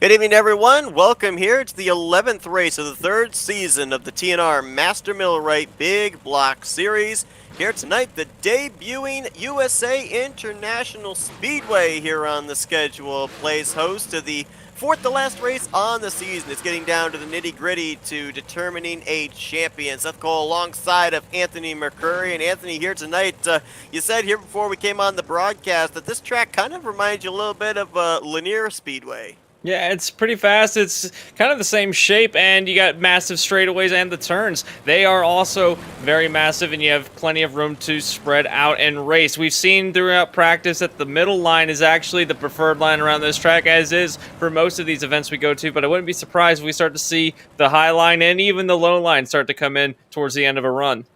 Good evening, everyone. Welcome here to the 11th race of the third season of the TNR Master Millwright Big Block Series. Here tonight, the debuting USA International Speedway here on the schedule plays host to the fourth to last race on the season. It's getting down to the nitty-gritty to determining a champion. Seth Cole alongside of Anthony McCurry. And Anthony, here tonight, you said here before we came on the broadcast that this track kind of reminds you a little bit of Lanier Speedway. Yeah, it's pretty fast. It's kind of the same shape, and you got massive straightaways and the turns. They are also very massive, and you have plenty of room to spread out and race. We've seen throughout practice that the middle line is actually the preferred line around this track, as is for most of these events we go to, but I wouldn't be surprised if we start to see the high line and even the low line start to come in towards the end of a run.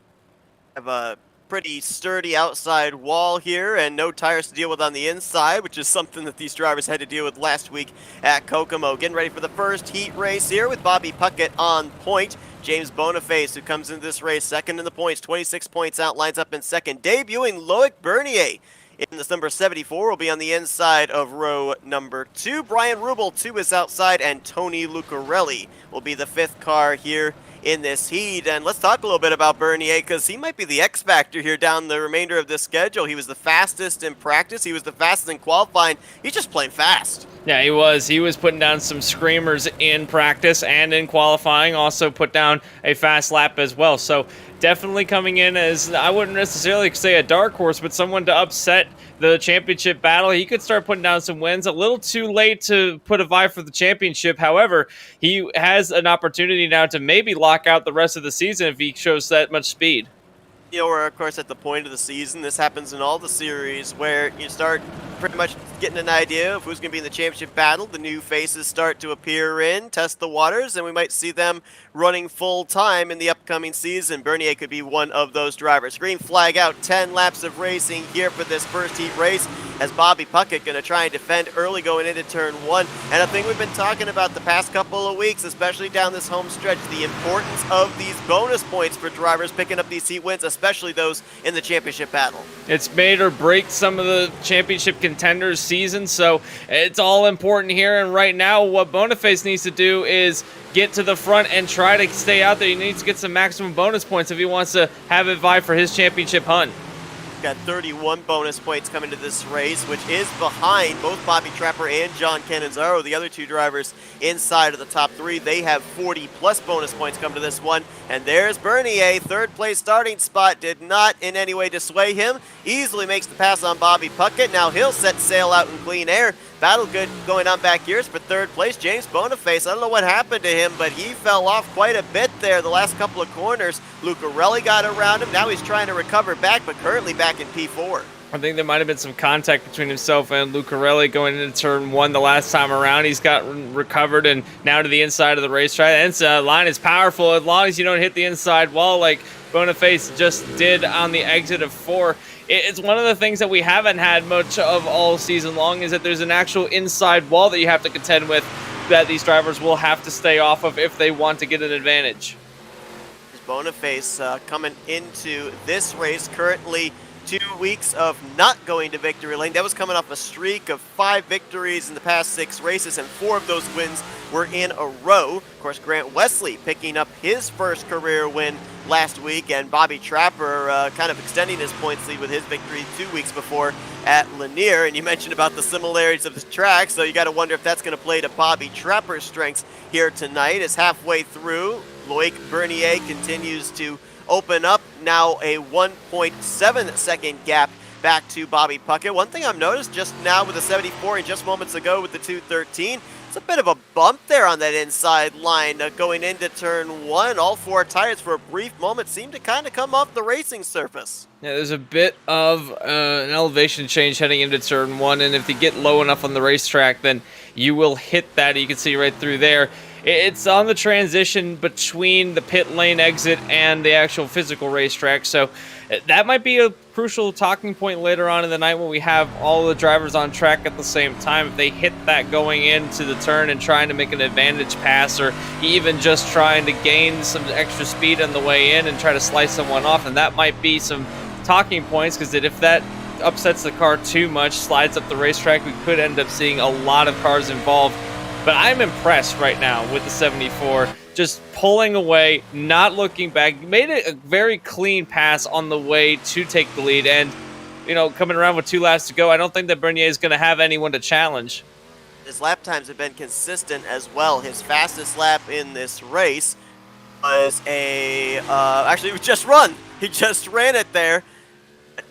Have a pretty sturdy outside wall here and no tires to deal with on the inside, which is something that these drivers had to deal with last week at Kokomo. Getting ready for the first heat race here with Bobby Puckett on point. James Boniface, who comes into this race second in the points, 26 points out, lines up in second. Debuting Loic Bernier in this number 74 will be on the inside of row number 2. Brian Rubel to his outside, and Tony Lucarelli will be the fifth car here in this heat. And let's talk a little bit about Bernier, because he might be the X factor here down the remainder of this schedule. He was the fastest in practice. He was the fastest in qualifying. He's just playing fast. Yeah, he was. He was putting down some screamers in practice and in qualifying. Also put down a fast lap as well. So definitely coming in as, I wouldn't necessarily say a dark horse, but someone to upset the championship battle. He could start putting down some wins. A little too late to put a vie for the championship. However, he has an opportunity now to maybe lock out the rest of the season if he shows that much speed. You know, we're of course at the point of the season. This happens in all the series where you start pretty much getting an idea of who's going to be in the championship battle. The new faces start to appear in, test the waters, and we might see them running full time in the upcoming season. Bernier could be one of those drivers. Green flag out, 10 laps of racing here for this first heat race, as Bobby Puckett going to try and defend early going into turn 1. And a thing we've been talking about the past couple of weeks, especially down this home stretch, the importance of these bonus points for drivers picking up these heat wins, especially those in the championship battle. It's made or break some of the championship contenders' season, so it's all important here. And right now, what Boniface needs to do is get to the front and try to stay out there. He needs to get some maximum bonus points if he wants to have it vie for his championship hunt. Got 31 bonus points coming to this race, which is behind both Bobby Trapper and John Cannizzaro, the other two drivers inside of the top 3. They have 40-plus bonus points come to this one. And there's Bernier, third place starting spot, did not in any way dissuade him. Easily makes the pass on Bobby Puckett. Now he'll set sail out in clean air. Battle good going on back here for third place. James Boniface, I don't know what happened to him, but he fell off quite a bit there the last couple of corners. Lucarelli got around him. Now he's trying to recover back, but currently back in P4. I think there might have been some contact between himself and Lucarelli going into turn 1 the last time around. He's got recovered and now to the inside of the racetrack. And the line is powerful as long as you don't hit the inside wall like Boniface just did on the exit of 4. It's one of the things that we haven't had much of all season long, is that there's an actual inside wall that you have to contend with that these drivers will have to stay off of if they want to get an advantage. Boniface coming into this race, currently 2 weeks of not going to victory lane. That was coming off a streak of 5 victories in the past 6 races, and 4 of those wins were in a row. Of course, Grant Wesley picking up his first career win last week, and Bobby Trapper kind of extending his points lead with his victory 2 weeks before at Lanier. And you mentioned about the similarities of the track, so you got to wonder if that's going to play to Bobby Trapper's strengths here tonight. As halfway through, Loic Bernier continues to open up, now a 1.7 second gap back to Bobby Puckett. One thing I've noticed just now with the 74 and just moments ago with the 213, it's a bit of a bump there on that inside line going into turn 1. All 4 tires for a brief moment seem to kind of come off the racing surface. Yeah, there's a bit of an elevation change heading into turn 1, and if you get low enough on the racetrack, then you will hit that. You can see right through there. It's on the transition between the pit lane exit and the actual physical racetrack, so that might be a crucial talking point later on in the night when we have all the drivers on track at the same time. If they hit that going into the turn and trying to make an advantage pass, or even just trying to gain some extra speed on the way in and try to slice someone off, and that might be some talking points, because if that upsets the car too much, slides up the racetrack, we could end up seeing a lot of cars involved But I'm impressed right now with the 74, just pulling away, not looking back. Made it a very clean pass on the way to take the lead. And, you know, coming around with 2 laps to go, I don't think that Bernier is going to have anyone to challenge. His lap times have been consistent as well. His fastest lap in this race was actually, it was just run. He just ran it there.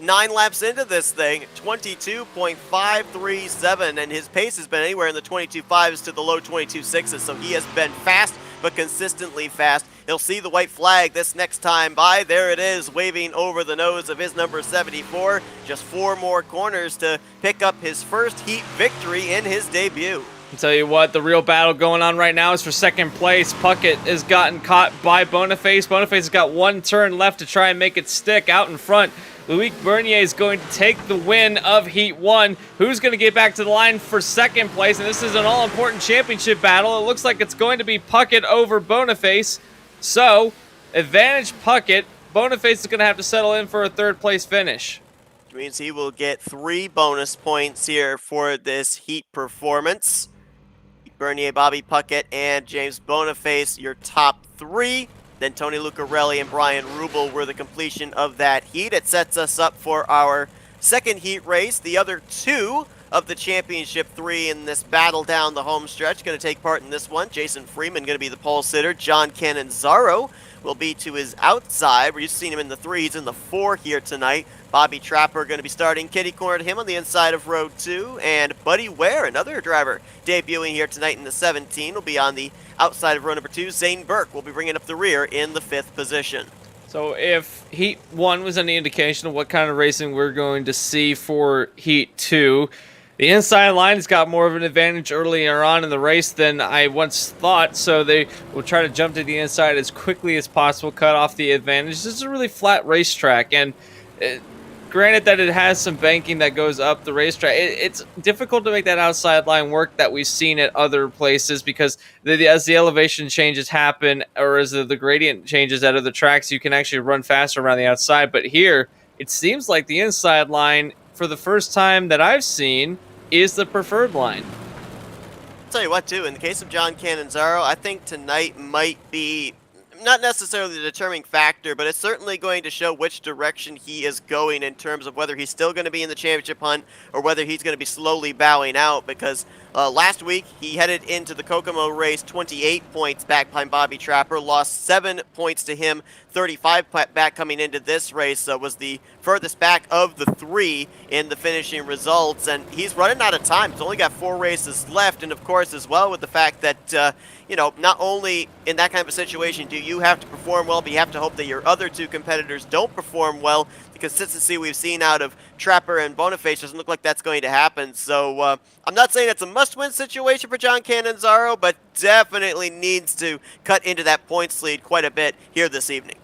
9 laps into this thing, 22.537, and his pace has been anywhere in the 22.5s to the low 22.6s, so he has been fast, but consistently fast. He'll see the white flag this next time by. There it is, waving over the nose of his number 74. Just 4 more corners to pick up his first heat victory in his debut. I'll tell you what, the real battle going on right now is for second place. Puckett has gotten caught by Boniface. Boniface has got 1 turn left to try and make it stick out in front. Loic Bernier is going to take the win of Heat 1. Who's going to get back to the line for second place? And this is an all-important championship battle. It looks like it's going to be Puckett over Boniface. So, advantage Puckett. Boniface is going to have to settle in for a 3rd place finish. Which means he will get 3 bonus points here for this Heat performance. Bernier, Bobby Puckett, and James Boniface, your top 3. Then Tony Lucarelli and Brian Rubel were the completion of that heat. It sets us up for our second heat race. The other 2 of the championship 3 in this battle down the home stretch going to take part in this one. Jason Freeman going to be the pole sitter. John Cannizzaro will be to his outside. We've seen him in the 3. He's in the 4 here tonight. Bobby Trapper going to be starting kitty corner to him on the inside of row 2. And Buddy Ware, another driver debuting here tonight in the 17, will be on the outside of row number 2. Zane Burke will be bringing up the rear in the 5th position. So if Heat 1 was any indication of what kind of racing we're going to see for Heat 2, the inside line has got more of an advantage earlier on in the race than I once thought, so they will try to jump to the inside as quickly as possible, cut off the advantage. This is a really flat racetrack, and granted that it has some banking that goes up the racetrack, it's difficult to make that outside line work that we've seen at other places because as the elevation changes happen or as the gradient changes at other tracks, you can actually run faster around the outside. But here, it seems like the inside line, for the first time that I've seen, is the preferred line. I'll tell you what, too, in the case of John Cannizzaro, I think tonight might be not necessarily the determining factor, but it's certainly going to show which direction he is going in terms of whether he's still going to be in the championship hunt or whether he's going to be slowly bowing out, because last week he headed into the Kokomo race 28 points back behind Bobby Trapper, lost 7 points to him, 35 back coming into this race, was the furthest back of the 3 in the finishing results, and he's running out of time. He's only got 4 races left, and of course as well with the fact that you know, not only in that kind of a situation do you have to perform well, but you have to hope that your other 2 competitors don't perform well. The consistency we've seen out of Trapper and Boniface doesn't look like that's going to happen. So I'm not saying it's a must-win situation for John Cannizzaro, but definitely needs to cut into that points lead quite a bit here this evening.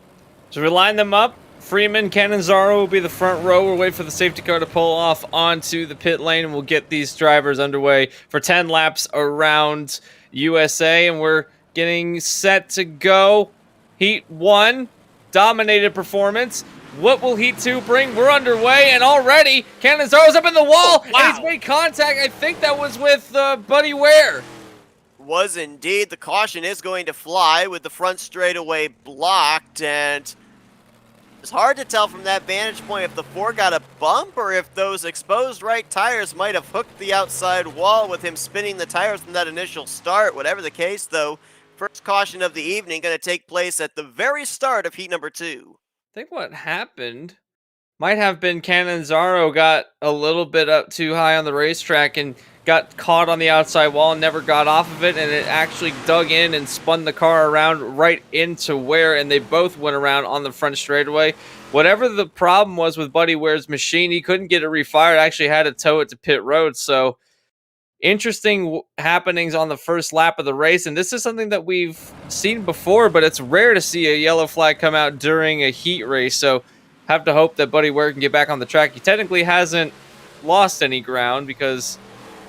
So we line them up. Freeman, Cannizzaro will be the front row. We'll wait for the safety car to pull off onto the pit lane, and we'll get these drivers underway for 10 laps around USA, and we're getting set to go. Heat 1, dominated performance. What will Heat 2 bring? We're underway, and already Cannizzaro's up in the wall, oh, wow. And he's made contact. I think that was with Buddy Ware. Was indeed. The caution is going to fly with the front straightaway blocked, and it's hard to tell from that vantage point if the 4 got a bump or if those exposed right tires might have hooked the outside wall with him spinning the tires from that initial start. Whatever the case, though, first caution of the evening going to take place at the very start of heat number 2. I think what happened might have been Cannizzaro got a little bit up too high on the racetrack and got caught on the outside wall and never got off of it, and it actually dug in and spun the car around right into Ware, and they both went around on the front straightaway. Whatever the problem was with Buddy Ware's machine, he couldn't get it refired, actually had to tow it to pit road. So interesting happenings on the first lap of the race, and this is something that we've seen before, but it's rare to see a yellow flag come out during a heat race. So have to hope that Buddy Ware can get back on the track. He technically hasn't lost any ground because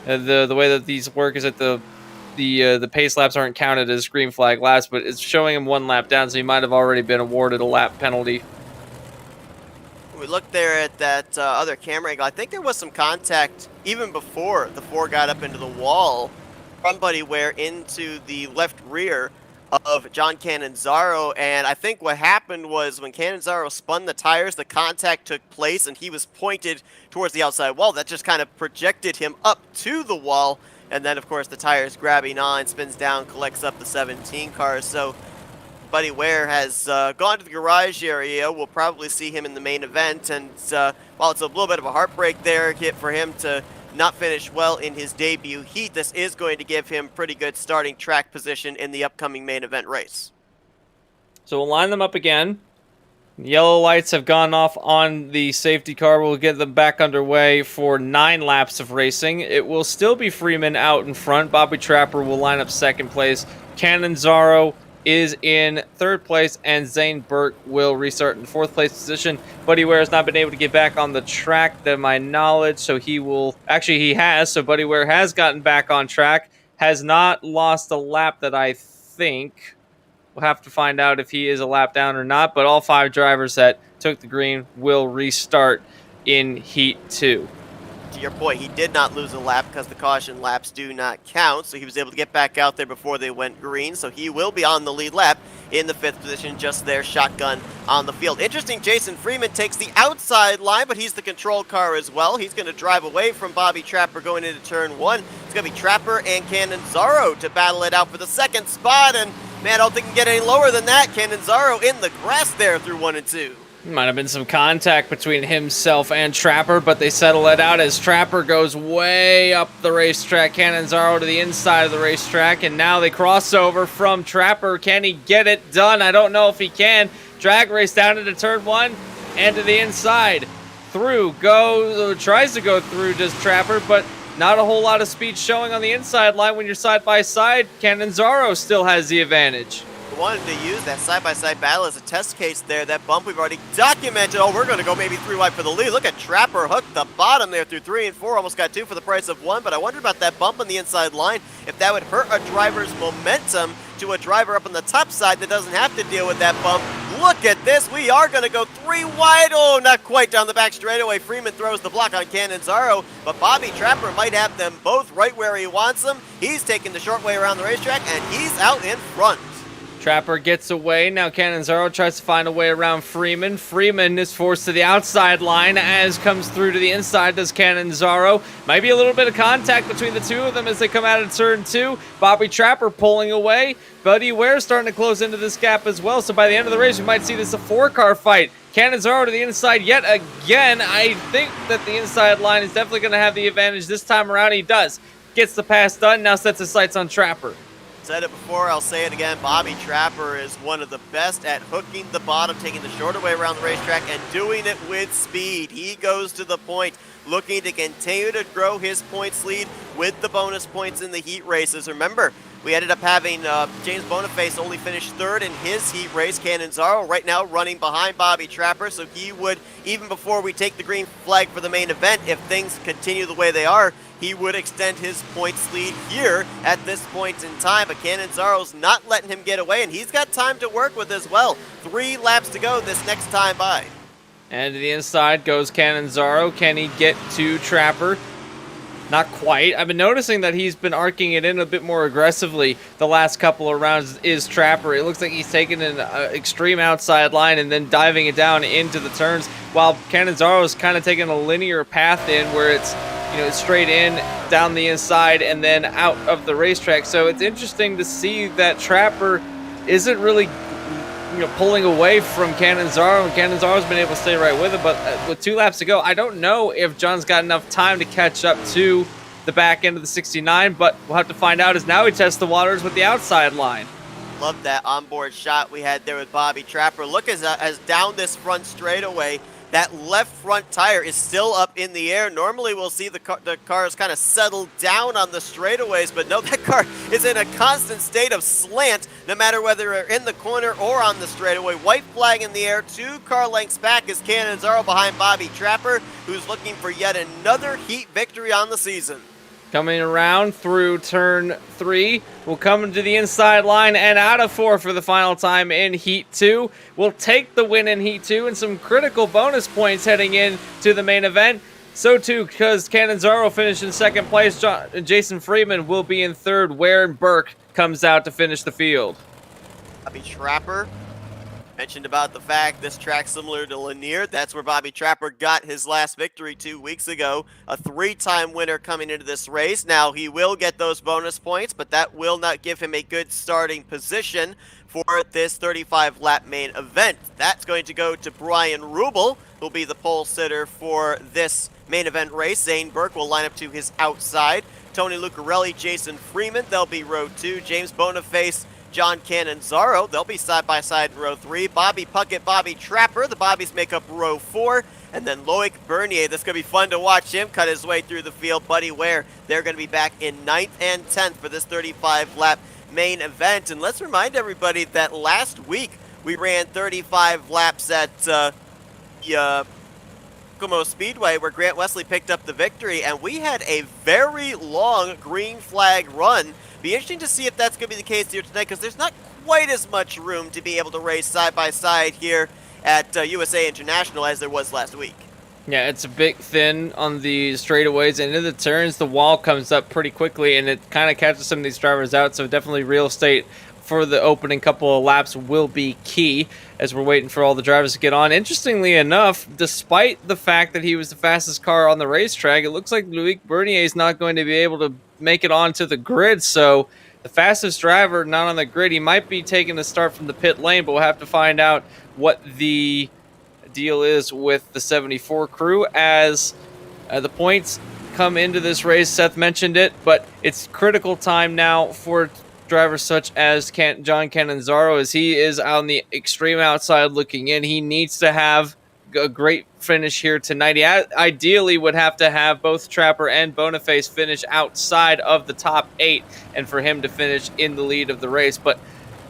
the way that these work is that the pace laps aren't counted as green flag laps, but it's showing him 1 lap down, so he might have already been awarded a lap penalty. We looked there at that other camera angle. I think there was some contact even before the 4 got up into the wall. from Buddy Ware into the left rear of John Cannizzaro, and I think what happened was when Cannizzaro spun the tires, the contact took place and he was pointed towards the outside wall. That just kind of projected him up to the wall, and then of course the tires grabbing on, spins down, collects up the 17 cars. So Buddy Ware has gone to the garage area. We'll probably see him in the main event, and while it's a little bit of a heartbreak there for him to not finish well in his debut heat, this is going to give him pretty good starting track position in the upcoming main event race. So we'll line them up again. Yellow lights have gone off on the safety car. We'll get them back underway for 9 laps of racing. It will still be Freeman out in front. Bobby Trapper will line up second place. Cannizzaro is in third place, and Zane Burke will restart in fourth place position. Buddy Ware has not been able to get back on the track, to my knowledge, so he will... Actually, he has, so Buddy Ware has gotten back on track, has not lost a lap that I think. We'll have to find out if he is a lap down or not, but all 5 drivers that took the green will restart in Heat 2. To your point, he did not lose a lap because the caution laps do not count, so he was able to get back out there before they went green, so he will be on the lead lap in the 5th position, just there, shotgun on the field. Interesting, Jason Freeman takes the outside line, but he's the control car as well. He's going to drive away from Bobby Trapper going into turn 1. It's going to be Trapper and Cannizzaro to battle it out for the 2nd spot, and man, I don't think it can get any lower than that. Cannizzaro in the grass there through 1 and 2. Might have been some contact between himself and Trapper, but they settle it out as Trapper goes way up the racetrack. Cannizzaro to the inside of the racetrack, and now they cross over from Trapper. Can he get it done? I don't know if he can. Drag race down into turn 1 and to the inside. Tries to go through, does Trapper, but not a whole lot of speed showing on the inside line when you're side by side. Cannizzaro still has the advantage. Wanted to use that side-by-side battle as a test case there. That bump we've already documented. Oh, we're going to go maybe 3 wide for the lead. Look at Trapper hook the bottom there through 3 and 4. Almost got 2 for the price of 1, but I wonder about that bump on the inside line, if that would hurt a driver's momentum to a driver up on the top side that doesn't have to deal with that bump. Look at this. We are going to go 3 wide. Oh, not quite down the back straightaway. Freeman throws the block on Cannizzaro, but Bobby Trapper might have them both right where he wants them. He's taking the short way around the racetrack, and he's out in front. Trapper gets away. Now Cannizzaro tries to find a way around Freeman. Freeman is forced to the outside line as comes through to the inside does Cannizzaro. Might be a little bit of contact between the two of them as they come out of turn 2. Bobby Trapper pulling away. Buddy Ware starting to close into this gap as well. So by the end of the race, we might see this a 4-car fight. Cannizzaro to the inside yet again. I think that the inside line is definitely going to have the advantage this time around. He does. Gets the pass done. Now sets his sights on Trapper. Said it before, I'll say it again. Bobby Trapper is one of the best at hooking the bottom, taking the shorter way around the racetrack, and doing it with speed. He goes to the point, looking to continue to grow his points lead with the bonus points in the heat races. Remember, we ended up having James Boniface only finish 3rd in his heat race. Cannizzaro right now running behind Bobby Trapper, so he would, even before we take the green flag for the main event, if things continue the way they are, he would extend his points lead here at this point in time. But Cannizzaro's not letting him get away, and he's got time to work with as well. 3 laps to go this next time by. And to the inside goes Cannizzaro. Can he get to Trapper? Not quite. I've been noticing that he's been arcing it in a bit more aggressively the last couple of rounds is Trapper. It looks like he's taking an extreme outside line and then diving it down into the turns, while Cannizzaro's kind of taking a linear path in where it's, you know, straight in, down the inside, and then out of the racetrack. So it's interesting to see that Trapper isn't really, you know, pulling away from Cannizzaro, and Cannizzaro's been able to stay right with it. But with 2 laps to go, I don't know if John's got enough time to catch up to the back end of the 69, but we'll have to find out as now he tests the waters with the outside line. Love that onboard shot we had there with Bobby Trapper. Look as down this front straightaway, that left front tire is still up in the air. Normally we'll see the cars kind of settle down on the straightaways, but no, that car is in a constant state of slant, no matter whether they're in the corner or on the straightaway. White flag in the air, 2 car lengths back is Cannizzaro behind Bobby Trapper, who's looking for yet another heat victory on the season. Coming around through turn 3, we'll come to the inside line and out of 4 for the final time in Heat 2. We'll take the win in Heat 2 and some critical bonus points heading in to the main event. So too, because Cannonzaro finished in second place, Jason Freeman will be in third, where Burke comes out to finish the field. Bobby Trapper mentioned about the fact this track's similar to Lanier. That's where Bobby Trapper got his last victory 2 weeks ago. A 3-time winner coming into this race. Now, he will get those bonus points, but that will not give him a good starting position for this 35-lap main event. That's going to go to Brian Rubel, who'll be the pole sitter for this main event race. Zane Burke will line up to his outside. Tony Lucarelli, Jason Freeman, they'll be row 2. James Boniface, John Cannonzaro, they'll be side-by-side in row 3. Bobby Puckett, Bobby Trapper, the Bobbies make up row 4. And then Loic Bernier, that's going to be fun to watch him cut his way through the field. Buddy Ware, they're going to be back in 9th and 10th for this 35-lap main event. And let's remind everybody that last week we ran 35 laps at Kokomo Speedway, where Grant Wesley picked up the victory, and we had a very long green flag run. Be interesting to see if that's going to be the case here tonight, because there's not quite as much room to be able to race side by side here at USA International as there was last week. Yeah, it's a bit thin on the straightaways, and in the turns, the wall comes up pretty quickly, and it kind of catches some of these drivers out, so definitely real estate for the opening couple of laps will be key as we're waiting for all the drivers to get on. Interestingly enough, despite the fact that he was the fastest car on the racetrack, it looks like Loic Bernier is not going to be able to make it onto the grid, so the fastest driver not on the grid, he might be taking the start from the pit lane, but we'll have to find out what the deal is with the 74 crew as the points come into this race. Seth mentioned it, but it's critical time now for drivers such as John Cannonzaro, as he is on the extreme outside looking in. He needs to have a great finish here tonight. He ideally would have to have both Trapper and Boniface finish outside of the top 8 and for him to finish in the lead of the race, but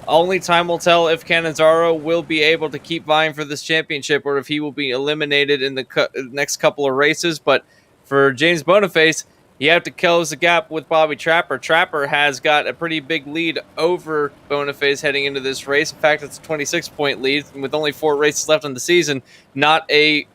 only time will tell if Cannonzaro will be able to keep vying for this championship or if he will be eliminated in the next couple of races. But for James Boniface, you have to close the gap with Bobby Trapper. Trapper has got a pretty big lead over Boniface heading into this race. In fact, it's a 26-point lead with only 4 races left in the season. Not a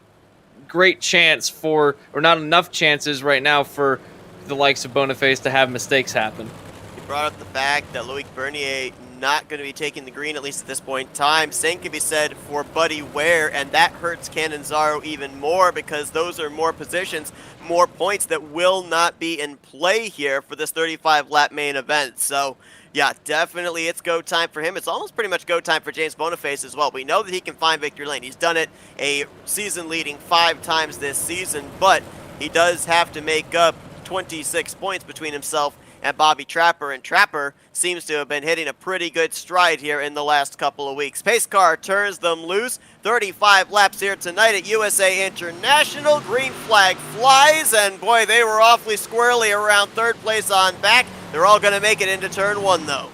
great chance for, or not enough chances right now for the likes of Boniface to have mistakes happen. You brought up the fact that Loic Bernier not going to be taking the green, at least at this point in time. Same can be said for Buddy Ware, and that hurts Cannonzaro even more because those are more positions, more points that will not be in play here for this 35-lap main event. So, yeah, definitely it's go time for him. It's almost pretty much go time for James Boniface as well. We know that he can find victory lane. He's done it a season-leading 5 times this season, but he does have to make up 26 points between himself and Bobby Trapper, and Trapper seems to have been hitting a pretty good stride here in the last couple of weeks. Pace car turns them loose. 35 laps here tonight at USA International. Green flag flies, and boy, they were awfully squirrely around 3rd place on back. They're all going to make it into turn 1, though.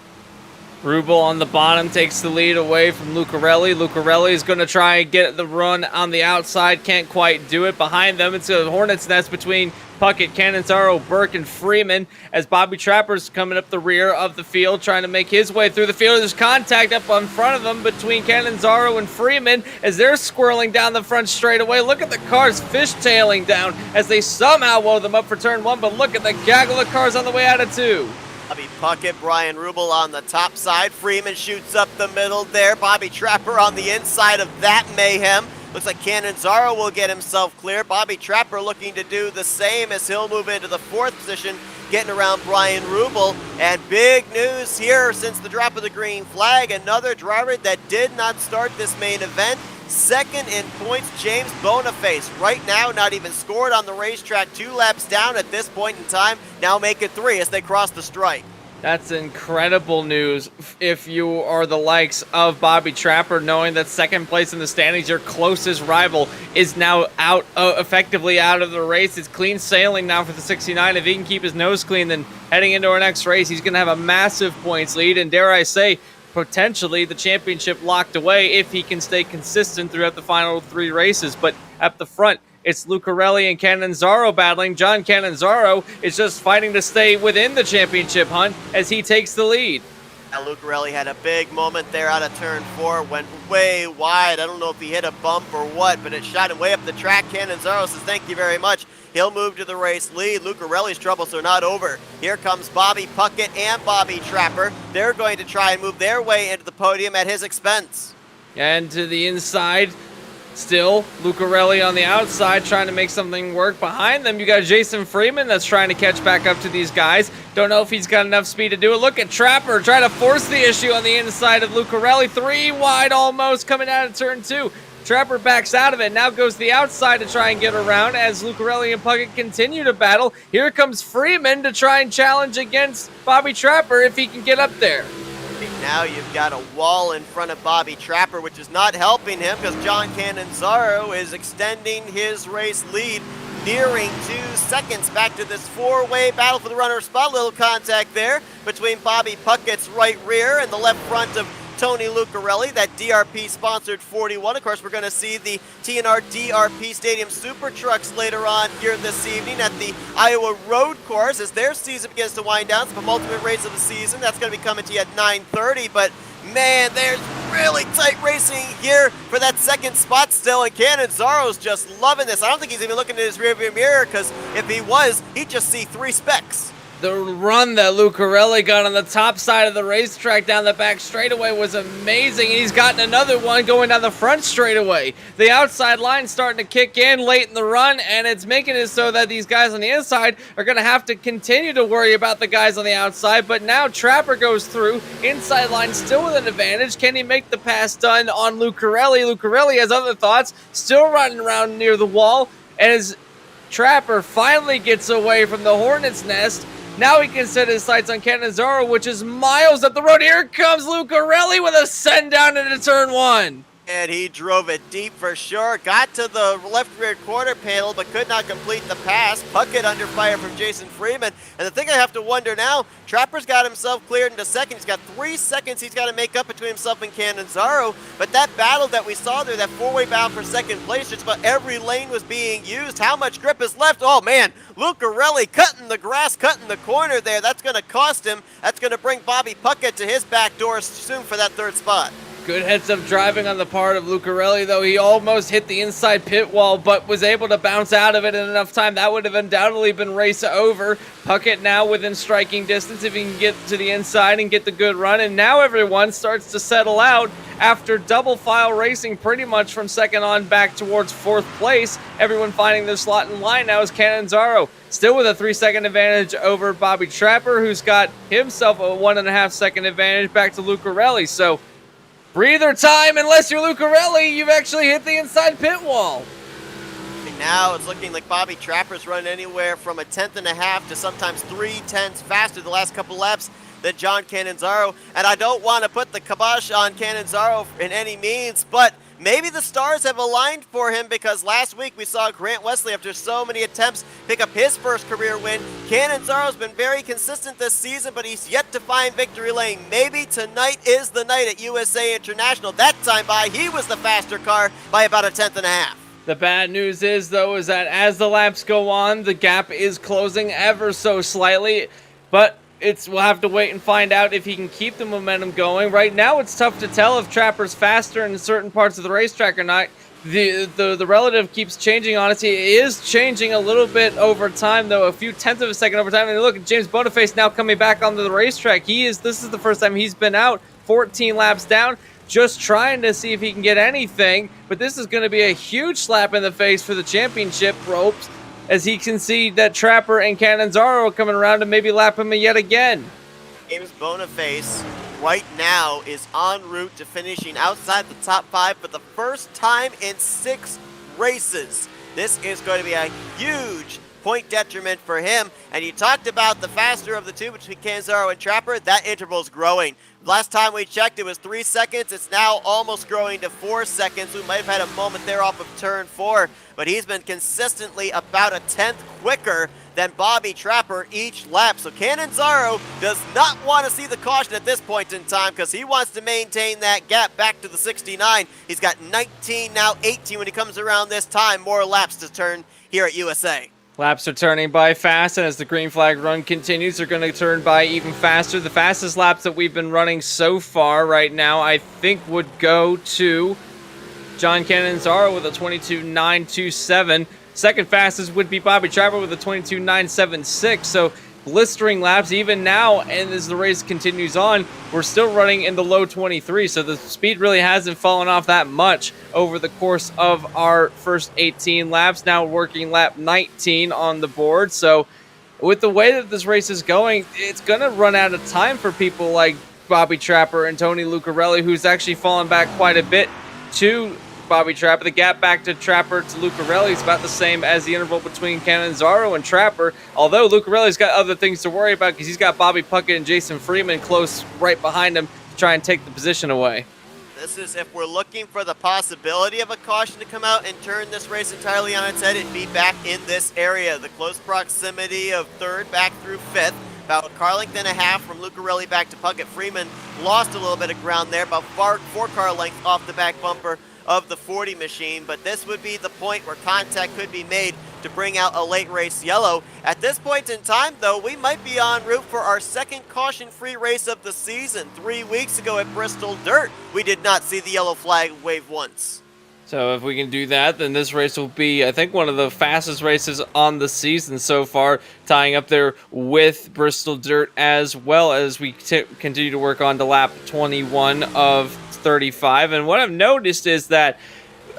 Rubel on the bottom takes the lead away from Lucarelli. Lucarelli is going to try and get the run on the outside. Can't quite do it. Behind them, it's a hornet's nest between Puckett, Cannonzaro, Burke, and Freeman as Bobby Trapper's coming up the rear of the field, trying to make his way through the field. There's contact up on front of them between Cannonzaro and Freeman as they're squirreling down the front straightaway. Look at the cars fishtailing down as they somehow woe them up for turn 1, but look at the gaggle of cars on the way out of 2. Bobby Puckett, Brian Rubel on the top side. Freeman shoots up the middle there. Bobby Trapper on the inside of that mayhem. Looks like Cannonzaro will get himself clear. Bobby Trapper looking to do the same as he'll move into the 4th position, getting around Brian Rubel. And big news here since the drop of the green flag. Another driver that did not start this main event. 2nd in points, James Boniface. Right now, not even scored on the racetrack. 2 laps down at this point in time. Now make it 3 as they cross the stripe. That's incredible news if you are the likes of Bobby Trapper, knowing that 2nd place in the standings, your closest rival, is now out, effectively out of the race. It's clean sailing now for the 69. If he can keep his nose clean, then heading into our next race, he's going to have a massive points lead, and dare I say, potentially the championship locked away if he can stay consistent throughout the final 3 races. But at the front, it's Lucarelli and Cannonzaro battling. John Cannonzaro is just fighting to stay within the championship hunt as he takes the lead. Lucarelli had a big moment there out of turn 4, went way wide. I don't know if he hit a bump or what, but it shot him way up the track. Cannizzaro says thank you very much. He'll move to the race lead. Lucarelli's troubles are not over. Here comes Bobby Puckett and Bobby Trapper. They're going to try and move their way into the podium at his expense. And to the inside, still, Lucarelli on the outside trying to make something work. Behind them, you got Jason Freeman that's trying to catch back up to these guys. Don't know if he's got enough speed to do it. Look at Trapper trying to force the issue on the inside of Lucarelli. 3 wide almost coming out of turn 2. Trapper backs out of it, now goes to the outside to try and get around as Lucarelli and Puckett continue to battle. Here comes Freeman to try and challenge against Bobby Trapper if he can get up there. Now you've got a wall in front of Bobby Trapper, which is not helping him because John Cannizzaro is extending his race lead, nearing 2 seconds back to this 4-way battle for the runner spot. Little contact there between Bobby Puckett's right rear and the left front of Tony Lucarelli, that DRP-sponsored 41. Of course, we're going to see the TNR DRP Stadium Super Trucks later on here this evening at the Iowa Road Course as their season begins to wind down. It's the penultimate race of the season. That's going to be coming to you at 9:30. But, man, there's really tight racing here for that second spot still, and Cannizzaro's just loving this. I don't think he's even looking in his rearview mirror because if he was, he'd just see 3 specks. The run that Lucarelli got on the top side of the racetrack down the back straightaway was amazing. He's gotten another one going down the front straightaway. The outside line's starting to kick in late in the run, and it's making it so that these guys on the inside are going to have to continue to worry about the guys on the outside. But now Trapper goes through. Inside line still with an advantage. Can he make the pass done on Lucarelli? Lucarelli has other thoughts, still running around near the wall. As Trapper finally gets away from the Hornet's Nest, now he can set his sights on Cannizzaro, which is miles up the road. Here comes Lucarelli with a send down into turn 1. And he drove it deep for sure. Got to the left rear quarter panel, but could not complete the pass. Puckett under fire from Jason Freeman. And the thing I have to wonder now, Trapper's got himself cleared into second. He's got 3 seconds he's got to make up between himself and Cannizzaro. But that battle that we saw there, that 4-way battle for second place, just about every lane was being used. How much grip is left? Oh, man. Lucarelli cutting the grass, cutting the corner there. That's going to cost him. That's going to bring Bobby Puckett to his back door soon for that 3rd spot. Good heads-up driving on the part of Lucarelli, though. He almost hit the inside pit wall, but was able to bounce out of it in enough time. That would have undoubtedly been race over. Puckett now within striking distance if he can get to the inside and get the good run. And now everyone starts to settle out after double file racing pretty much from second on back towards 4th place. Everyone finding their slot in line now is Cannizzaro. Still with a 3-second advantage over Bobby Trapper, who's got himself a 1.5-second advantage back to Lucarelli. So, breather time, unless you're Lucarelli, you've actually hit the inside pit wall. And now it's looking like Bobby Trapper's run anywhere from 1/10.5 to sometimes 3/10 faster the last couple laps than John Cannizzaro. And I don't want to put the kibosh on Cannizzaro in any means, but maybe the stars have aligned for him because last week we saw Grant Wesley, after so many attempts, pick up his first career win. Cannizzaro's been very consistent this season, but he's yet to find victory lane. Maybe tonight is the night at USA International. That time by, he was the faster car by about 1/10.5. The bad news is, though, is that as the laps go on, the gap is closing ever so slightly, but we'll have to wait and find out if he can keep the momentum going. Right now, it's tough to tell if Trapper's faster in certain parts of the racetrack or not. The relative keeps changing on us. He is changing a little bit over time, though, a few tenths of a second over time. And look at James Boniface now coming back onto the racetrack. This is the first time he's been out, 14 laps down, just trying to see if he can get anything. But this is going to be a huge slap in the face for the championship ropes, as he can see that Trapper and Cannizzaro are coming around to maybe lap him yet again. James Boniface right now is en route to finishing outside the top 5 for the first time in 6 races. This is going to be a huge point detriment for him. And you talked about the faster of the two between Cannizzaro and Trapper. That interval is growing. Last time we checked, it was 3 seconds. It's now almost growing to 4 seconds. We might have had a moment there off of turn 4, but he's been consistently about 1/10 quicker than Bobby Trapper each lap. So Cannizzaro does not want to see the caution at this point in time because he wants to maintain that gap back to the 69. He's got 19, now 18 when he comes around this time. More laps to turn here at USA. Laps are turning by fast, and as the green flag run continues, they're going to turn by even faster. The fastest laps that we've been running so far right now, I think, would go to John Cannizzaro with a 22.927. Second fastest would be Bobby Trapper with a 22.976. So blistering laps even now, and as the race continues on, we're still running in the low 23. So the speed really hasn't fallen off that much over the course of our first 18 laps. Now working lap 19 on the board. So with the way that this race is going, it's going to run out of time for people like Bobby Trapper and Tony Lucarelli, who's actually fallen back quite a bit to Bobby Trapper. The gap back to Trapper to Lucarelli is about the same as the interval between Cannizzaro and Trapper, although Lucarelli's got other things to worry about because he's got Bobby Puckett and Jason Freeman close right behind him to try and take the position away. This is if we're looking for the possibility of a caution to come out and turn this race entirely on its head and be back in this area. The close proximity of third back through fifth. About Carlington and a half from Lucarelli back to Puckett. Freeman lost a little bit of ground there, about 4 car lengths off the back bumper of the 40 machine, but this would be the point where contact could be made to bring out a late race yellow. At this point in time, though, we might be en route for our second caution-free race of the season. 3 weeks ago at Bristol Dirt, we did not see the yellow flag wave once. So if we can do that, then this race will be, I think, one of the fastest races on the season so far, tying up there with Bristol Dirt as well as we continue to work on to lap 21 of 35. And what I've noticed is that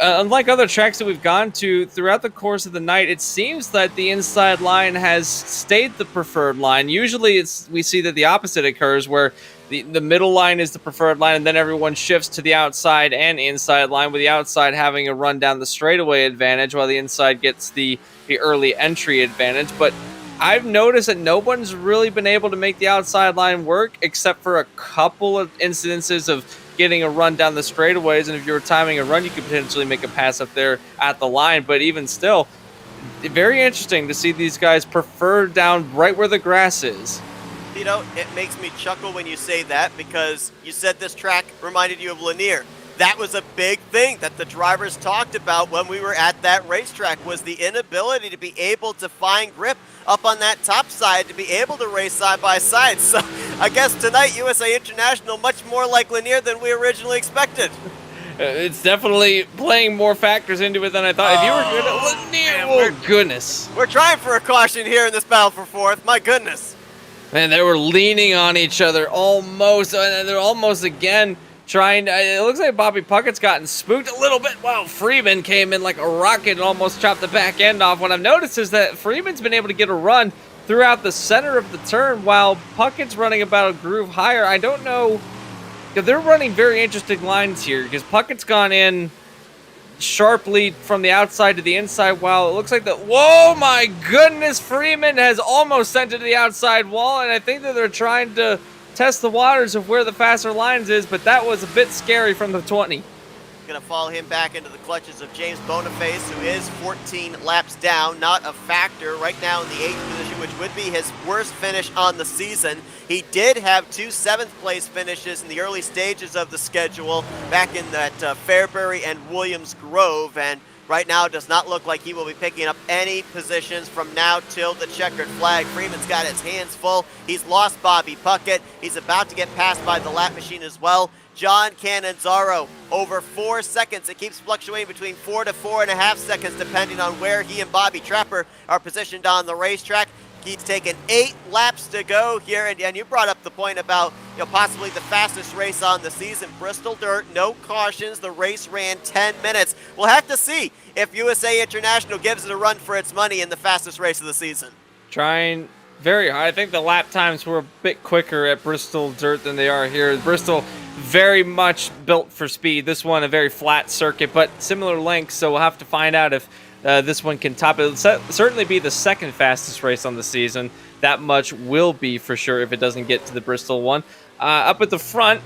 unlike other tracks that we've gone to throughout the course of the night, it seems that the inside line has stayed the preferred line. Usually we see that the opposite occurs, where the middle line is the preferred line, and then everyone shifts to the outside and inside line, with the outside having a run down the straightaway advantage while the inside gets the early entry advantage. But I've noticed that no one's really been able to make the outside line work except for a couple of incidences of getting a run down the straightaways, and if you were timing a run, you could potentially make a pass up there at the line. But even still, very interesting to see these guys prefer down right where the grass is. You know, it makes me chuckle when you say that, because you said this track reminded you of Lanier. That was a big thing that the drivers talked about when we were at that racetrack, was the inability to be able to find grip up on that top side, to be able to race side by side. So I guess tonight, USA International, much more like Lanier than we originally expected. It's definitely playing more factors into it than I thought. If you were good at Lanier, oh goodness. We're trying for a caution here in this battle for fourth, my goodness. Man, they were leaning on each other almost, and they're almost again trying to, it looks like Bobby Puckett's gotten spooked a little bit. Wow, Freeman came in like a rocket and almost chopped the back end off. What I've noticed is that Freeman's been able to get a run throughout the center of the turn while Puckett's running about a groove higher. I don't know, because they're running very interesting lines here, because Puckett's gone in sharply from the outside to the inside, while it looks like that, whoa, my goodness, Freeman has almost sent it to the outside wall, and I think that they're trying to test the waters of where the faster lines is, but that was a bit scary from the 20. Going to fall him back into the clutches of James Boniface, who is 14 laps down, not a factor right now in the 8th position, which would be his worst finish on the season. He did have 2 7th-place finishes in the early stages of the schedule back in that Fairbury and Williams Grove, and right now it does not look like he will be picking up any positions from now till the checkered flag. Freeman's got his hands full. He's lost Bobby Puckett. He's about to get passed by the lap machine as well. John Cannizzaro, over 4 seconds. It keeps fluctuating between 4 to 4.5 seconds, depending on where he and Bobby Trapper are positioned on the racetrack. He's taken 8 laps to go here, and you brought up the point about, you know, possibly the fastest race on the season. Bristol Dirt, no cautions. The race ran 10 minutes. We'll have to see if USA International gives it a run for its money in the fastest race of the season. Trying very hard. I think the lap times were a bit quicker at Bristol Dirt than they are here. Bristol very much built for speed. This one a very flat circuit, but similar length, so we'll have to find out if this one can top it. It'll certainly be the second fastest race on the season. That much will be for sure if it doesn't get to the Bristol one. Up at the front,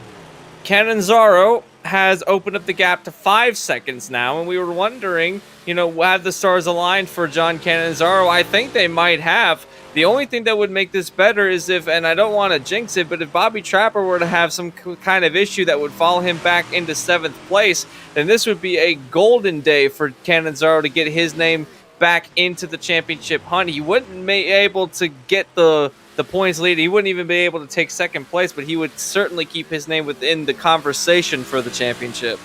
Cannizzaro has opened up the gap to 5 seconds now, and we were wondering, you know, have the stars aligned for John Cannizzaro? I think they might have. The only thing that would make this better is if, and I don't want to jinx it, but if Bobby Trapper were to have some kind of issue that would follow him back into 7th place, then this would be a golden day for Cannizzaro to get his name back into the championship hunt. He wouldn't be able to get the points lead. He wouldn't even be able to take second place, but he would certainly keep his name within the conversation for the championship.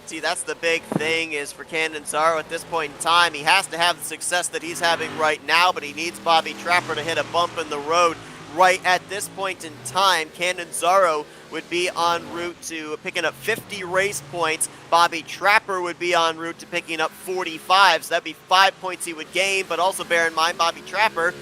See, that's the big thing is for Candanzaro at this point in time. He has to have the success that he's having right now, but he needs Bobby Trapper to hit a bump in the road right at this point in time. Candanzaro would be en route to picking up 50 race points. Bobby Trapper would be en route to picking up 45, so that'd be 5 points he would gain, but also bear in mind Bobby Trapper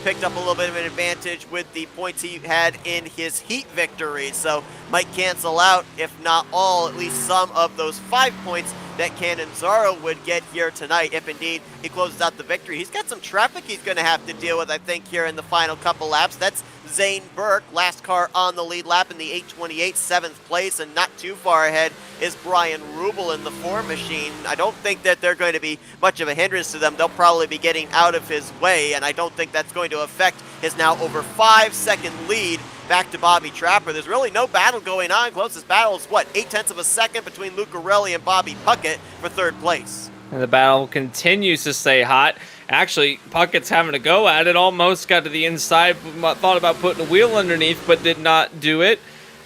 picked up a little bit of an advantage with the points he had in his heat victory, so might cancel out, if not all, at least some of those 5 points that Candanzaro would get here tonight, if indeed he closes out the victory. He's got some traffic he's going to have to deal with, I think, here in the final couple laps. That's Zane Burke, last car on the lead lap in the 8:28, 7th place, and not too far ahead is Brian Rubel in the 4 machine. I don't think that they're going to be much of a hindrance to them. They'll probably be getting out of his way, and I don't think that's going to affect his now over 5-second lead back to Bobby Trapper. There's really no battle going on. Closest battle is, what, 0.8 of a second between Lucarelli and Bobby Puckett for 3rd place. And the battle continues to stay hot. Actually, Puckett's having a go at it. Almost got to the inside. Thought about putting a wheel underneath, but did not do it.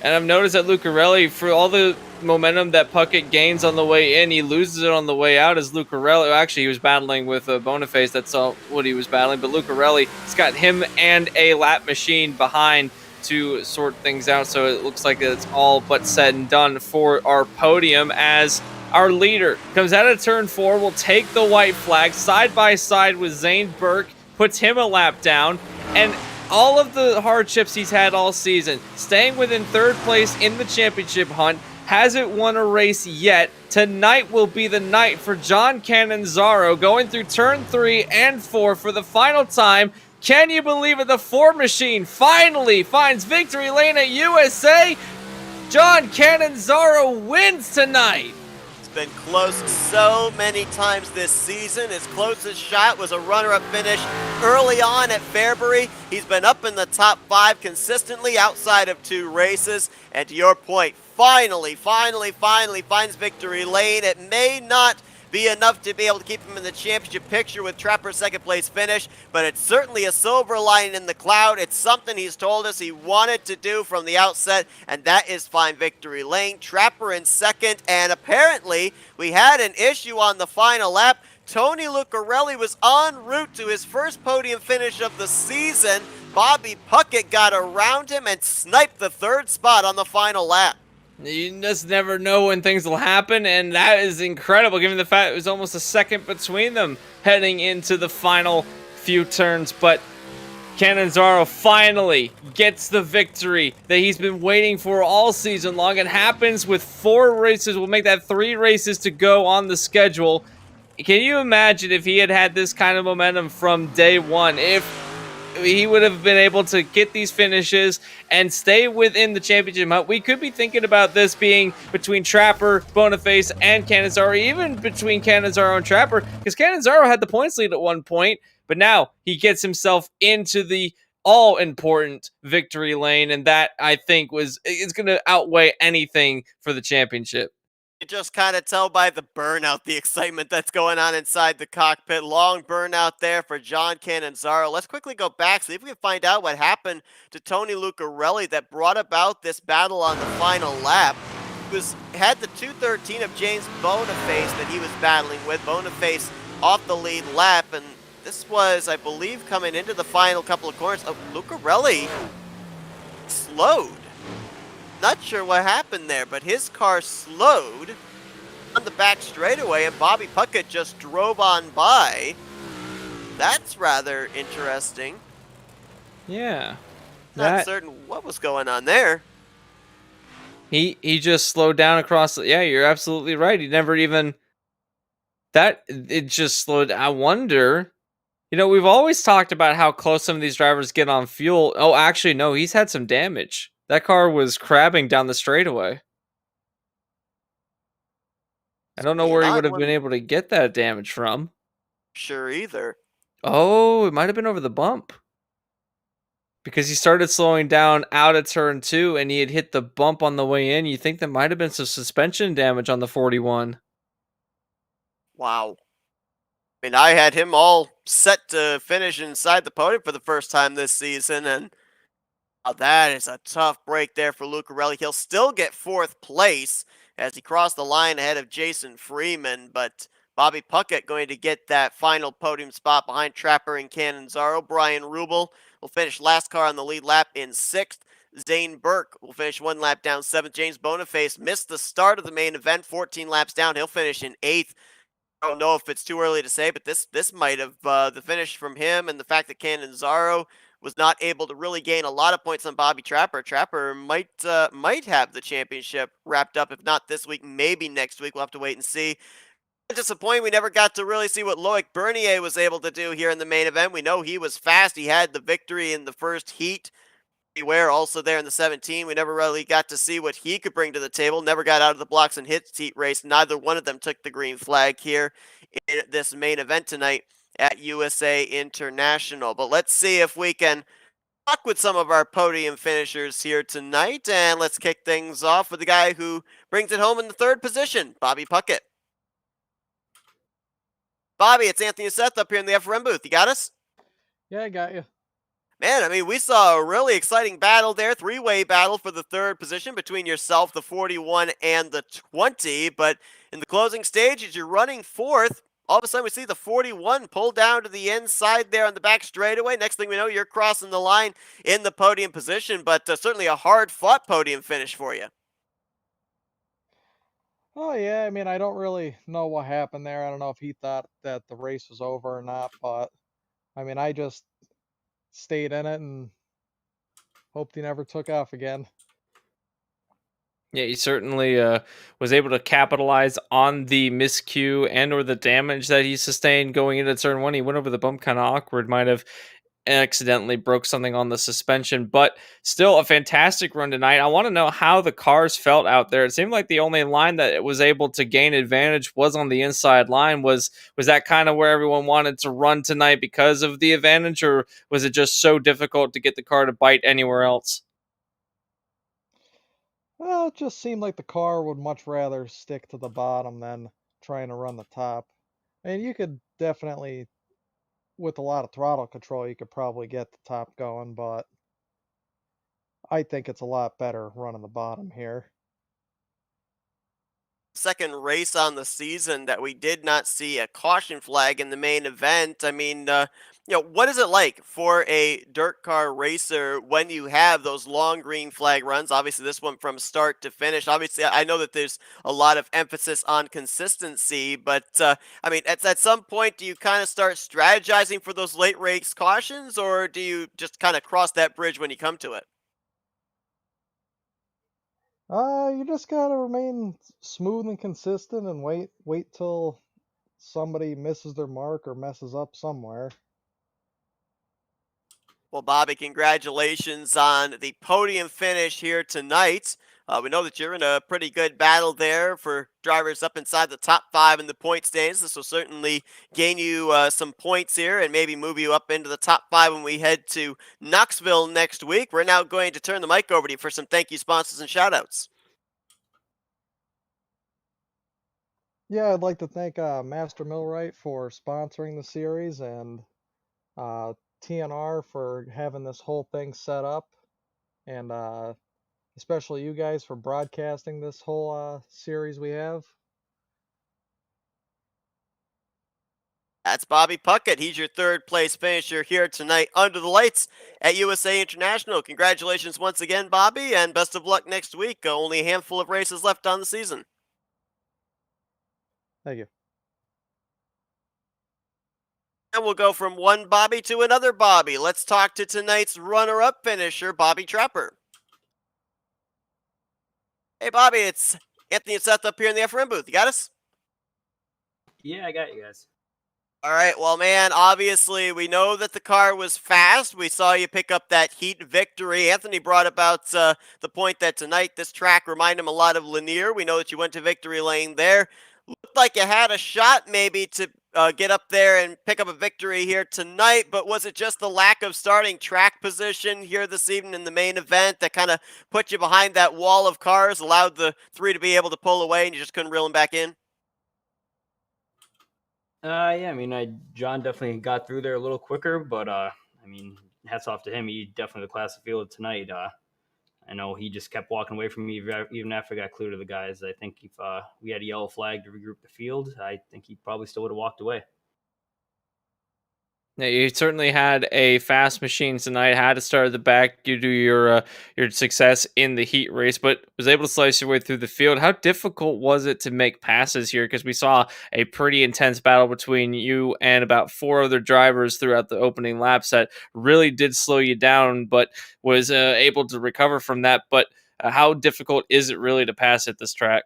And I've noticed that Lucarelli, for all the momentum that Puckett gains on the way in, he loses it on the way out as Lucarelli. Actually, he was battling with Boniface. That's all what he was battling. But Lucarelli's got him and a lap machine behind to sort things out. So it looks like it's all but said and done for our podium as our leader comes out of turn 4, will take the white flag side by side with Zane Burke, puts him a lap down, and all of the hardships he's had all season, staying within 3rd place in the championship hunt, hasn't won a race yet. Tonight will be the night for John Candanzaro, going through turn 3 and 4 for the final time. Can you believe it? The 4 machine finally finds victory lane at USA. John Candanzaro wins tonight. Been close so many times this season. His closest shot was a runner-up finish early on at Fairbury. He's been up in the top 5 consistently outside of 2 races. And to your point, finally finds victory lane. It may not be enough to be able to keep him in the championship picture with Trapper's 2nd place finish, but it's certainly a silver lining in the cloud. It's something he's told us he wanted to do from the outset, and that is find victory lane. Trapper in 2nd, and apparently we had an issue on the final lap. Tony Lucarelli was en route to his first podium finish of the season. Bobby Puckett got around him and sniped the 3rd spot on the final lap. You just never know when things will happen, and that is incredible given the fact it was almost a second between them heading into the final few turns. But Candanzaro finally gets the victory that he's been waiting for all season long. It happens with 4 races. We'll make that 3 races to go on the schedule. Can you imagine if he had had this kind of momentum from day 1? If he would have been able to get these finishes and stay within the championship hunt, we could be thinking about this being between Trapper, Boniface, and Candanzaro, even between Candanzaro and Trapper, because Candanzaro had the points lead at one point, but now he gets himself into the all-important victory lane, and that, I think, is going to outweigh anything for the championship. You just kind of tell by the burnout, the excitement that's going on inside the cockpit. Long burnout there for John Candanzaro. Let's quickly go back, see if we can find out what happened to Tony Lucarelli that brought about this battle on the final lap. He had the 213 of James Boniface that he was battling with. Boniface off the lead lap, and this was, I believe, coming into the final couple of corners. Oh, Lucarelli slowed. Not sure what happened there, but his car slowed on the back straightaway, and Bobby Puckett just drove on by. That's rather interesting. Yeah. Not certain what was going on there. He just slowed down across. Yeah, you're absolutely right. He never even... It just slowed. I wonder... we've always talked about how close some of these drivers get on fuel. Oh, actually, no, he's had some damage. That car was crabbing down the straightaway. I don't know where he would have been able to get that damage from. Sure either. Oh, it might have been over the bump. Because he started slowing down out of turn 2 and he had hit the bump on the way in. You think there might have been some suspension damage on the 41. Wow. I mean, I had him all set to finish inside the podium for the first time this season, and that is a tough break there for Lucarelli. He'll still get fourth place as he crossed the line ahead of Jason Freeman, but Bobby Puckett going to get that final podium spot behind Trapper and Cannonzaro. Brian Rubel will finish last car on the lead lap in sixth. Zane Burke will finish one lap down seventh. James Boniface missed the start of the main event, 14 laps down. He'll finish in eighth. I don't know if it's too early to say, but this might have the finish from him and the fact that Cannonzaro was not able to really gain a lot of points on Bobby Trapper. Trapper might have the championship wrapped up, if not this week, maybe next week. We'll have to wait and see. Disappointing, we never got to really see what Loic Bernier was able to do here in the main event. We know he was fast. He had the victory in the first heat. Beware also there in the 17. We never really got to see what he could bring to the table. Never got out of the blocks and hit heat race. Neither one of them took the green flag here in this main event tonight at USA International. But let's see if we can talk with some of our podium finishers here tonight. And let's kick things off with the guy who brings it home in the third position, Bobby Puckett. Bobby, it's Anthony and Seth up here in the FRM booth. You got us? Yeah, I got you. Man, I mean, we saw a really exciting battle there, three-way battle for the third position between yourself, the 41, and the 20. But in the closing stage, as you're running fourth, all of a sudden we see the 41 pull down to the inside there on the back straightaway. Next thing we know, you're crossing the line in the podium position, but certainly a hard-fought podium finish for you. Oh, yeah, I mean, I don't really know what happened there. I don't know if he thought that the race was over or not, but I mean, I just stayed in it and hoped he never took off again. Yeah, he certainly was able to capitalize on the miscue and or the damage that he sustained going into turn one. He went over the bump kind of awkward, might have accidentally broke something on the suspension, but still a fantastic run tonight. I want to know how the cars felt out there. It seemed like the only line that it was able to gain advantage was on the inside line. Was that kind of where everyone wanted to run tonight because of the advantage, or was it just so difficult to get the car to bite anywhere else? Well, it just seemed like the car would much rather stick to the bottom than trying to run the top. And you could definitely, with a lot of throttle control, you could probably get the top going, but I think it's a lot better running the bottom here. Second race on the season that we did not see a caution flag in the main event. I mean, what is it like for a dirt car racer when you have those long green flag runs? Obviously, this one from start to finish. Obviously, I know that there's a lot of emphasis on consistency, but I mean, at some point, do you kind of start strategizing for those late race cautions, or do you just kind of cross that bridge when you come to it? You just gotta remain smooth and consistent and wait till somebody misses their mark or messes up somewhere. Well, Bobby, congratulations on the podium finish here tonight. We know that you're in a pretty good battle there for drivers up inside the top five in the point standings. This will certainly gain you some points here and maybe move you up into the top five when we head to Knoxville next week. We're now going to turn the mic over to you for some thank you sponsors and shoutouts. Yeah, I'd like to thank Master Millwright for sponsoring the series and uh, TNR for having this whole thing set up, and especially you guys for broadcasting this whole series we have. That's Bobby Puckett. He's your third place finisher here tonight under the lights at USA International. Congratulations once again, Bobby, and best of luck next week. Only a handful of races left on the season. Thank you. And we'll go from one Bobby to another Bobby. Let's talk to tonight's runner-up finisher, Bobby Trapper. Hey, Bobby, it's Anthony and Seth up here in the FRM booth. You got us? Yeah, I got you guys. All right, well, man, obviously we know that the car was fast. We saw you pick up that heat victory. Anthony brought about the point that tonight this track reminded him a lot of Lanier. We know that you went to victory lane there. Looked like you had a shot maybe to get up there and pick up a victory here tonight, but was it just the lack of starting track position here this evening in the main event that kind of put you behind that wall of cars, allowed the three to be able to pull away, and you just couldn't reel them back in? Yeah, I mean, John definitely got through there a little quicker, but I mean, hats off to him. He definitely the class of field tonight. I know he just kept walking away from me even after I got clear to the guys. I think if we had a yellow flag to regroup the field, I think he probably still would have walked away. Yeah, you certainly had a fast machine tonight. Had to start at the back due to your success in the heat race, but was able to slice your way through the field. How difficult was it to make passes here? Because we saw a pretty intense battle between you and about four other drivers throughout the opening laps that really did slow you down, but was able to recover from that. But how difficult is it really to pass at this track?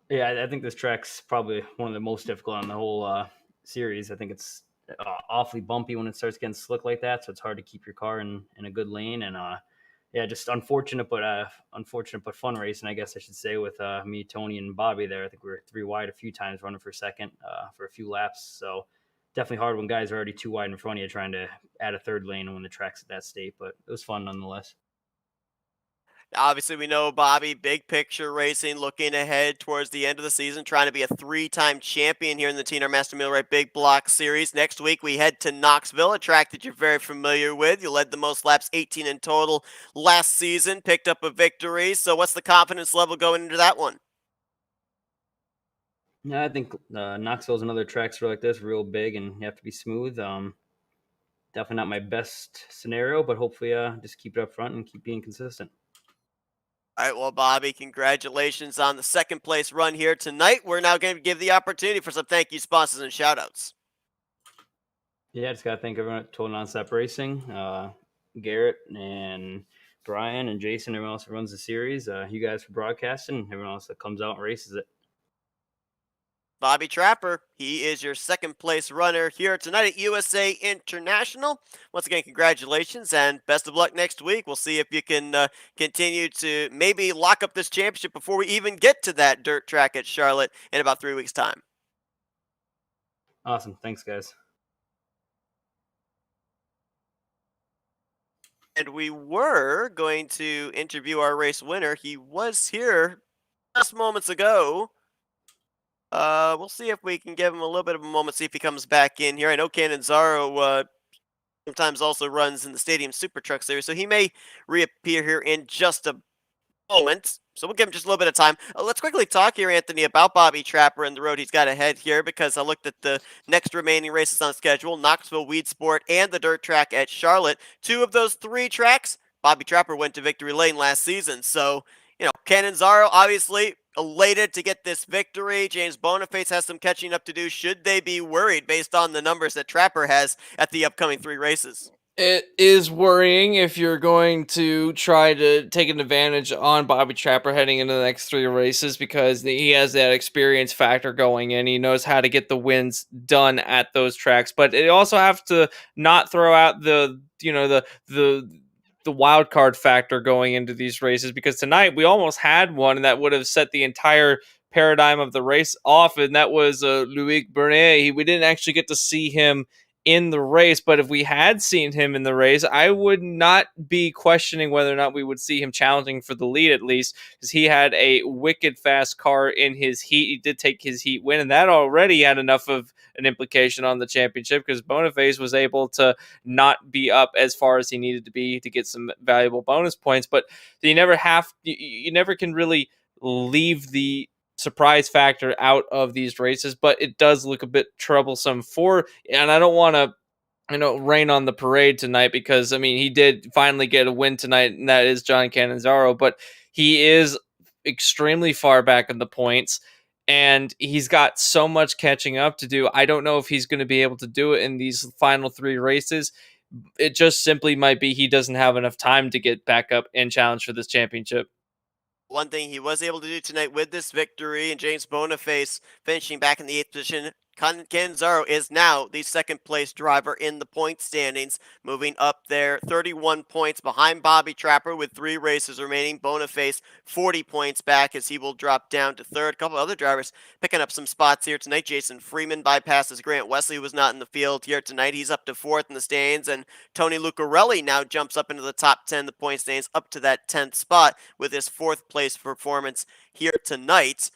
Yeah, I think this track's probably one of the most difficult on the whole series. I think it's awfully bumpy when it starts getting slick like that, so it's hard to keep your car in a good lane. And yeah, just unfortunate but fun racing, I guess I should say, with me, Tony, and Bobby there. I think we were three wide a few times running for second for a few laps. So definitely hard when guys are already too wide in front of you trying to add a third lane when the track's at that state. But it was fun nonetheless. Obviously, we know Bobby, big picture racing, looking ahead towards the end of the season, trying to be a three-time champion here in the TNR Master Millwright Big Block Series. Next week, we head to Knoxville, a track that you're very familiar with. You led the most laps, 18 in total last season, picked up a victory. So what's the confidence level going into that one? Yeah, I think Knoxville's another track sort of like this, real big, and you have to be smooth. Definitely not my best scenario, but hopefully just keep it up front and keep being consistent. All right, well, Bobby, congratulations on the second place run here tonight. We're now going to give the opportunity for some thank you sponsors and shout outs. Yeah, just got to thank everyone at Total Nonstop Racing, Garrett and Brian and Jason, everyone else that runs the series, you guys for broadcasting, everyone else that comes out and races it. Bobby Trapper, he is your second place runner here tonight at USA International. Once again, congratulations and best of luck next week. We'll see if you can continue to maybe lock up this championship before we even get to that dirt track at Charlotte in about 3 weeks' time. Awesome. Thanks, guys. And we were going to interview our race winner. He was here just moments ago. We'll see if we can give him a little bit of a moment, see if he comes back in here. I know Canonzaro sometimes also runs in the Stadium Super Truck Series, so he may reappear here in just a moment. So we'll give him just a little bit of time. Let's quickly talk here, Anthony, about Bobby Trapper and the road he's got ahead here, because I looked at the next remaining races on schedule: Knoxville, Weed Sport, and the dirt track at Charlotte. Two of those three tracks, Bobby Trapper went to victory lane last season. So, Canonzaro obviously elated to get this victory. James Boniface has some catching up to do. Should they be worried based on the numbers that Trapper has at the upcoming three races? It is worrying if you're going to try to take an advantage on Bobby Trapper heading into the next three races, because he has that experience factor going in. He knows how to get the wins done at those tracks, but it also have to not throw out the wild card factor going into these races, because tonight we almost had one that would have set the entire paradigm of the race off, and that was Loic Bernier. We didn't actually get to see him in the race, but if we had seen him in the race, I would not be questioning whether or not we would see him challenging for the lead, at least, because he had a wicked fast car in his heat. He did take his heat win, and that already had enough of an implication on the championship, because Boniface was able to not be up as far as he needed to be to get some valuable bonus points. But you never can really leave the surprise factor out of these races, but it does look a bit troublesome and I don't want to rain on the parade tonight, because I mean, he did finally get a win tonight, and that is John Canonzaro, but he is extremely far back in the points, and he's got so much catching up to do. I don't know if he's going to be able to do it in these final three races. It just simply might be he doesn't have enough time to get back up and challenge for this championship. One thing he was able to do tonight with this victory, and James Boniface finishing back in the 8th position, Canzaro is now the second place driver in the point standings, moving up there 31 points behind Bobby Trapper with 3 races remaining. Boniface 40 points back as he will drop down to third. A couple other drivers picking up some spots here tonight. Jason Freeman bypasses Grant Wesley, who was not in the field here tonight. He's up to fourth in the standings, and Tony Lucarelli now jumps up into the top 10, the point standings, up to that 10th spot with his fourth place performance here tonight.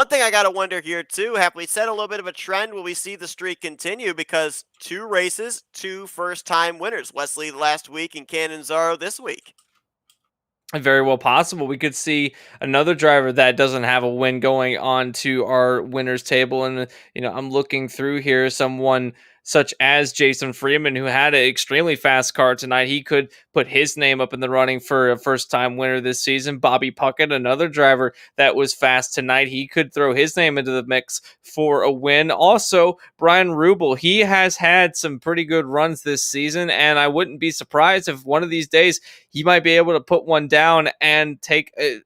One thing I got to wonder here, too, have we set a little bit of a trend? Will we see the streak continue? Because 2 races, 2 first-time winners. Wesley last week and Canonzaro this week. Very well possible. We could see another driver that doesn't have a win going on to our winners table. And, I'm looking through here, someone such as Jason Freeman, who had an extremely fast car tonight. He could put his name up in the running for a first time winner this season. Bobby Puckett, another driver that was fast tonight. He could throw his name into the mix for a win. Also, Brian Rubel, he has had some pretty good runs this season, and I wouldn't be surprised if one of these days he might be able to put one down and take a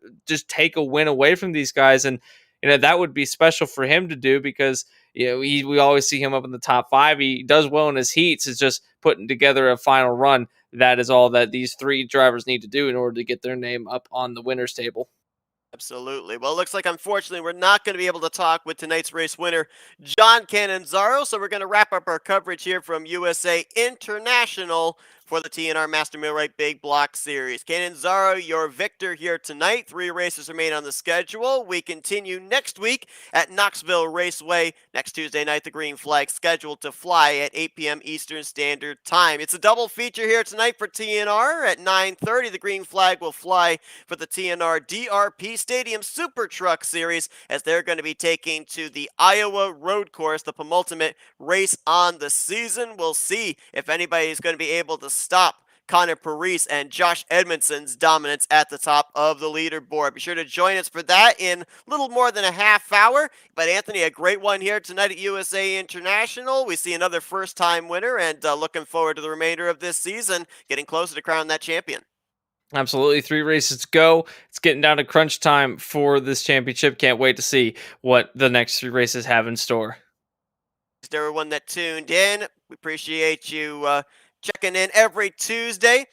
win away from these guys. And that would be special for him to do, because we always see him up in the top 5. He does well in his heats. It's just putting together a final run. That is all that these 3 drivers need to do in order to get their name up on the winners table. Absolutely. Well, it looks like, unfortunately, we're not going to be able to talk with tonight's race winner, John Canonzaro, so we're going to wrap up our coverage here from USA International for the TNR Master Millwright Big Block Series. Canonzaro, your victor here tonight. 3 races remain on the schedule. We continue next week at Knoxville Raceway. Next Tuesday night, the green flag scheduled to fly at 8 p.m. Eastern Standard Time. It's a double feature here tonight for TNR. At 9:30, the green flag will fly for the TNR DRP Stadium Super Truck Series, as they're going to be taking to the Iowa Road Course, the penultimate race on the season. We'll see if anybody is going to be able to stop Connor Parise and Josh Edmondson's dominance at the top of the leaderboard. Be sure to join us for that in a little more than a half hour. But Anthony, a great one here tonight at USA International. We see another first-time winner, and looking forward to the remainder of this season, getting closer to crowning that champion. Absolutely. 3 races to go. It's getting down to crunch time for this championship. Can't wait to see what the next 3 races have in store. To everyone that tuned in, we appreciate you checking in every Tuesday.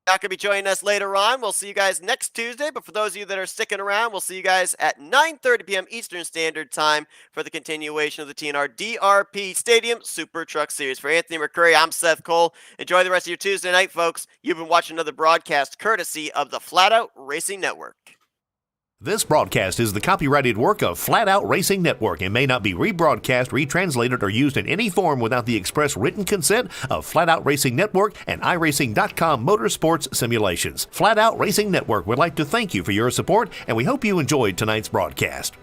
Not going to be joining us later on. We'll see you guys next Tuesday. But for those of you that are sticking around, we'll see you guys at 9:30 p.m. Eastern Standard Time for the continuation of the TNR DRP Stadium Super Truck Series. For Anthony McCurry, I'm Seth Cole. Enjoy the rest of your Tuesday night, folks. You've been watching another broadcast courtesy of the Flatout Racing Network. This broadcast is the copyrighted work of Flatout Racing Network and may not be rebroadcast, retranslated, or used in any form without the express written consent of Flatout Racing Network and iRacing.com Motorsports Simulations. Flatout Racing Network would like to thank you for your support, and we hope you enjoyed tonight's broadcast.